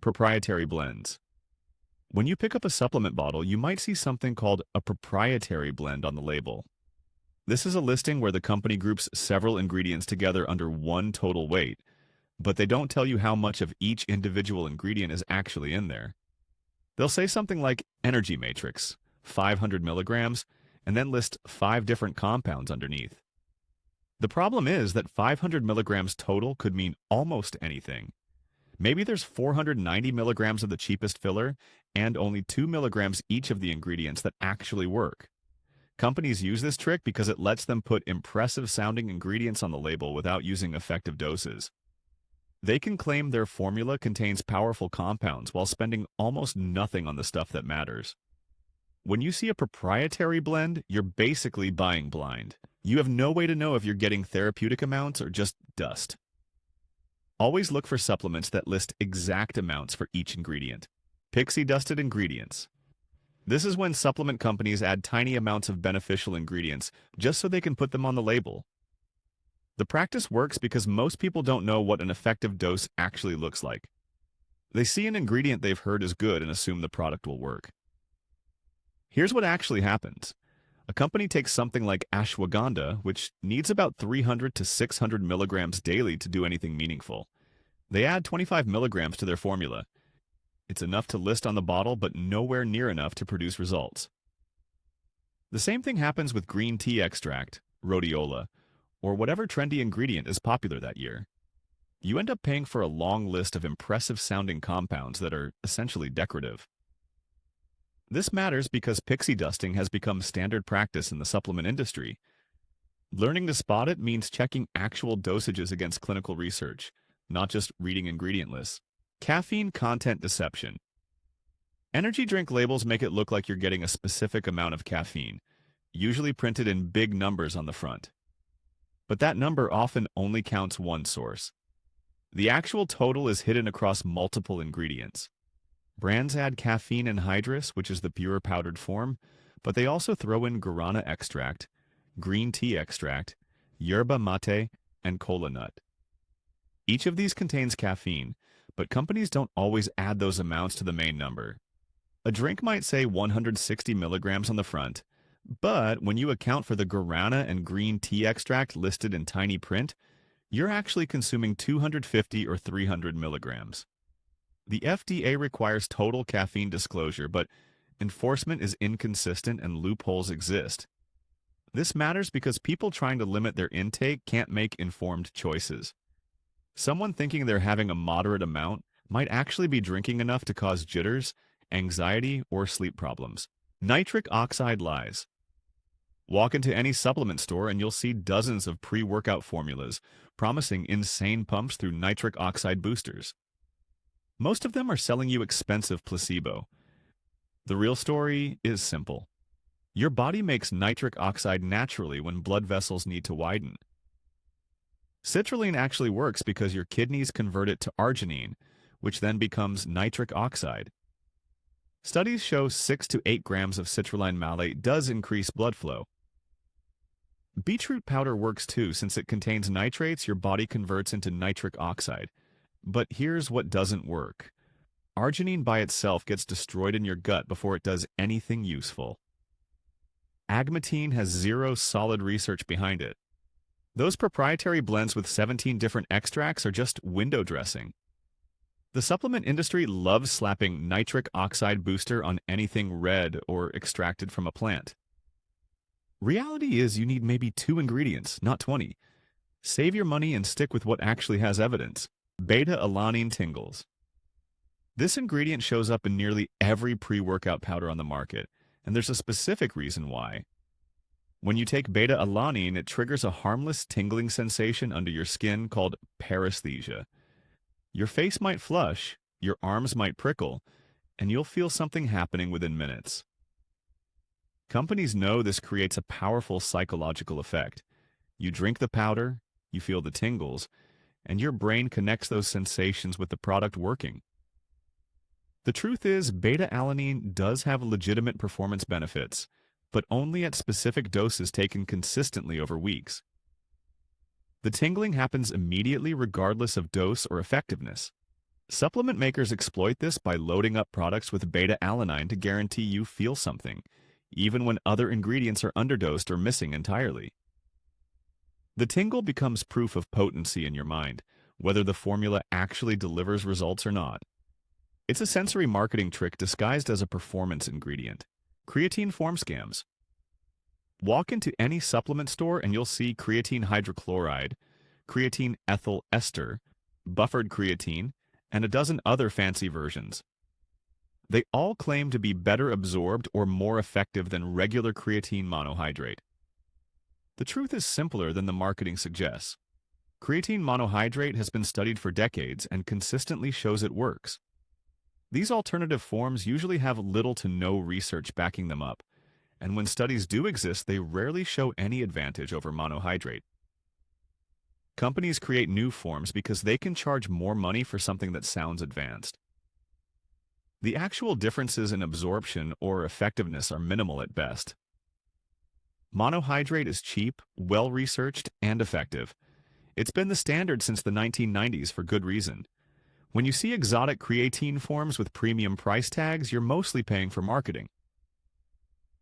Proprietary blends. When you pick up a supplement bottle, you might see something called a proprietary blend on the label. This is a listing where the company groups several ingredients together under one total weight, but they don't tell you how much of each individual ingredient is actually in there. They'll say something like energy matrix, 500 milligrams, and then list 5 different compounds underneath. The problem is that 500 milligrams total could mean almost anything. Maybe there's 490 milligrams of the cheapest filler and only 2 milligrams each of the ingredients that actually work. Companies use this trick because it lets them put impressive-sounding ingredients on the label without using effective doses. They can claim their formula contains powerful compounds while spending almost nothing on the stuff that matters. When you see a proprietary blend, you're basically buying blind. You have no way to know if you're getting therapeutic amounts or just dust. Always look for supplements that list exact amounts for each ingredient. Pixie-dusted ingredients. This is when supplement companies add tiny amounts of beneficial ingredients just so they can put them on the label. The practice works because most people don't know what an effective dose actually looks like. They see an ingredient they've heard is good and assume the product will work. Here's what actually happens. A company takes something like ashwagandha, which needs about 300 to 600 milligrams daily to do anything meaningful. They add 25 milligrams to their formula. It's enough to list on the bottle, but nowhere near enough to produce results. The same thing happens with green tea extract, rhodiola, or whatever trendy ingredient is popular that year. You end up paying for a long list of impressive-sounding compounds that are essentially decorative. This matters because pixie dusting has become standard practice in the supplement industry. Learning to spot it means checking actual dosages against clinical research, not just reading ingredient lists. Caffeine content deception. Energy drink labels make it look like you're getting a specific amount of caffeine, usually printed in big numbers on the front. But that number often only counts one source. The actual total is hidden across multiple ingredients. Brands add caffeine anhydrous, which is the pure powdered form, but they also throw in guarana extract, green tea extract, yerba mate, and kola nut. Each of these contains caffeine, but companies don't always add those amounts to the main number. A drink might say 160 milligrams on the front, but when you account for the guarana and green tea extract listed in tiny print, you're actually consuming 250 or 300 milligrams. The FDA requires total caffeine disclosure, but enforcement is inconsistent and loopholes exist. This matters because people trying to limit their intake can't make informed choices. Someone thinking they're having a moderate amount might actually be drinking enough to cause jitters, anxiety, or sleep problems. Nitric oxide lies. Walk into any supplement store and you'll see dozens of pre-workout formulas promising insane pumps through nitric oxide boosters. Most of them are selling you expensive placebo. The real story is simple. Your body makes nitric oxide naturally when blood vessels need to widen. Citrulline actually works because your kidneys convert it to arginine, which then becomes nitric oxide. Studies show 6 to 8 grams of citrulline malate does increase blood flow. Beetroot powder works too since it contains nitrates your body converts into nitric oxide. But here's what doesn't work. Arginine by itself gets destroyed in your gut before it does anything useful. Agmatine has zero solid research behind it. Those proprietary blends with 17 different extracts are just window dressing. The supplement industry loves slapping nitric oxide booster on anything red or extracted from a plant. Reality is you need maybe 2 ingredients, not 20. Save your money and stick with what actually has evidence. Beta-alanine tingles. This ingredient shows up in nearly every pre-workout powder on the market, and there's a specific reason why. When you take beta-alanine, it triggers a harmless tingling sensation under your skin called paresthesia. Your face might flush, your arms might prickle, and you'll feel something happening within minutes. Companies know this creates a powerful psychological effect. You drink the powder, you feel the tingles, and your brain connects those sensations with the product working. The truth is, beta-alanine does have legitimate performance benefits, but only at specific doses taken consistently over weeks. The tingling happens immediately regardless of dose or effectiveness. Supplement makers exploit this by loading up products with beta-alanine to guarantee you feel something, even when other ingredients are underdosed or missing entirely. The tingle becomes proof of potency in your mind, whether the formula actually delivers results or not. It's a sensory marketing trick disguised as a performance ingredient. Creatine form scams. Walk into any supplement store and you'll see creatine hydrochloride, creatine ethyl ester, buffered creatine, and a dozen other fancy versions. They all claim to be better absorbed or more effective than regular creatine monohydrate. The truth is simpler than the marketing suggests. Creatine monohydrate has been studied for decades and consistently shows it works. These alternative forms usually have little to no research backing them up, and when studies do exist, they rarely show any advantage over monohydrate. Companies create new forms because they can charge more money for something that sounds advanced. The actual differences in absorption or effectiveness are minimal at best. Monohydrate is cheap, well-researched, and effective. It's been the standard since the 1990s for good reason. When you see exotic creatine forms with premium price tags, you're mostly paying for marketing.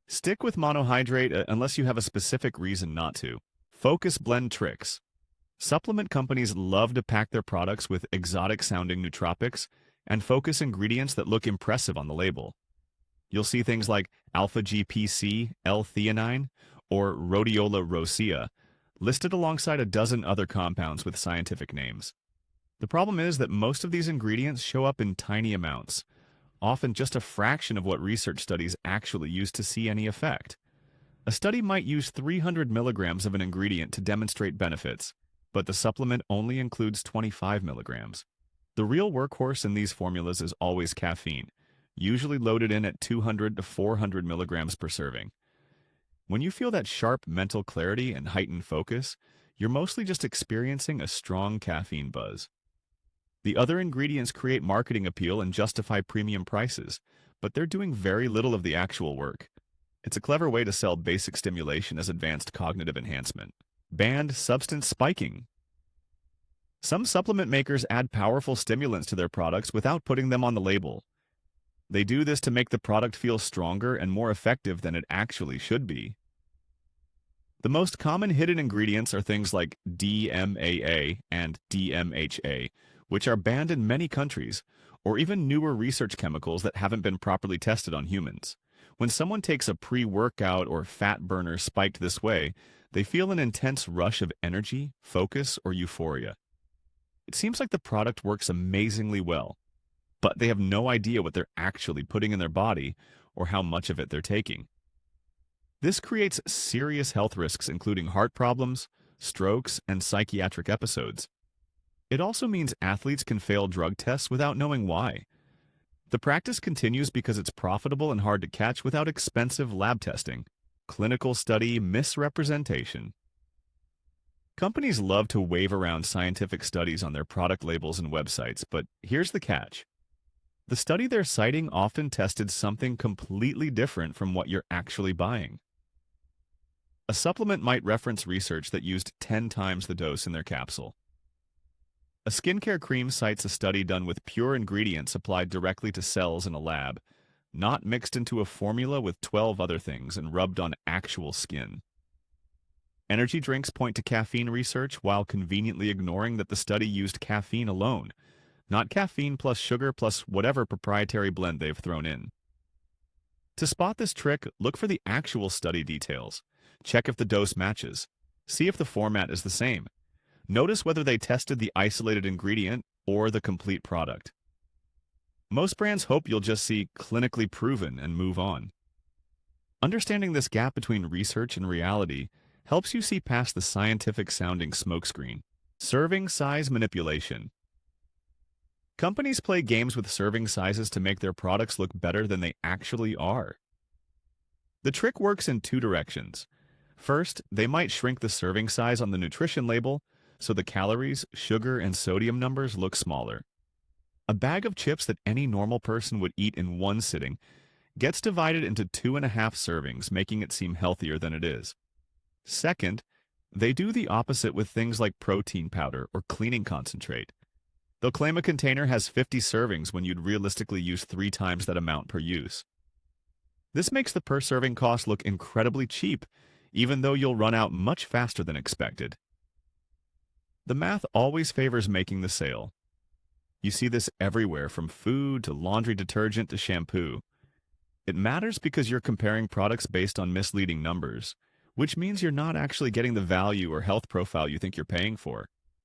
Stick with monohydrate unless you have a specific reason not to. Focus blend tricks. Supplement companies love to pack their products with exotic-sounding nootropics and focus ingredients that look impressive on the label. You'll see things like alpha-GPC, L-theanine, or rhodiola rosea, listed alongside a dozen other compounds with scientific names. The problem is that most of these ingredients show up in tiny amounts, often just a fraction of what research studies actually use to see any effect. A study might use 300 milligrams of an ingredient to demonstrate benefits, but the supplement only includes 25 milligrams. The real workhorse in these formulas is always caffeine, usually loaded in at 200 to 400 milligrams per serving. When you feel that sharp mental clarity and heightened focus, you're mostly just experiencing a strong caffeine buzz. The other ingredients create marketing appeal and justify premium prices, but they're doing very little of the actual work. It's a clever way to sell basic stimulation as advanced cognitive enhancement. Banned substance spiking. Some supplement makers add powerful stimulants to their products without putting them on the label. They do this to make the product feel stronger and more effective than it actually should be. The most common hidden ingredients are things like DMAA and DMHA, which are banned in many countries, or even newer research chemicals that haven't been properly tested on humans. When someone takes a pre-workout or fat burner spiked this way, they feel an intense rush of energy, focus, or euphoria. It seems like the product works amazingly well, but they have no idea what they're actually putting in their body or how much of it they're taking. This creates serious health risks, including heart problems, strokes, and psychiatric episodes. It also means athletes can fail drug tests without knowing why. The practice continues because it's profitable and hard to catch without expensive lab testing. Clinical study misrepresentation. Companies love to wave around scientific studies on their product labels and websites, but here's the catch. The study they're citing often tested something completely different from what you're actually buying. A supplement might reference research that used 10 times the dose in their capsule. A skincare cream cites a study done with pure ingredients applied directly to cells in a lab, not mixed into a formula with 12 other things and rubbed on actual skin. Energy drinks point to caffeine research while conveniently ignoring that the study used caffeine alone, not caffeine plus sugar plus whatever proprietary blend they've thrown in. To spot this trick, look for the actual study details. Check if the dose matches. See if the format is the same. Notice whether they tested the isolated ingredient or the complete product. Most brands hope you'll just see clinically proven and move on. Understanding this gap between research and reality helps you see past the scientific-sounding smokescreen. Serving size manipulation. Companies play games with serving sizes to make their products look better than they actually are. The trick works in two directions. First, they might shrink the serving size on the nutrition label, so the calories, sugar, and sodium numbers look smaller. A bag of chips that any normal person would eat in one sitting gets divided into 2.5 servings, making it seem healthier than it is. Second, they do the opposite with things like protein powder or cleaning concentrate. They'll claim a container has 50 servings when you'd realistically use 3 times that amount per use. This makes the per-serving cost look incredibly cheap, even though you'll run out much faster than expected. The math always favors making the sale. You see this everywhere, from food to laundry detergent to shampoo. It matters because you're comparing products based on misleading numbers, which means you're not actually getting the value or health profile you think you're paying for.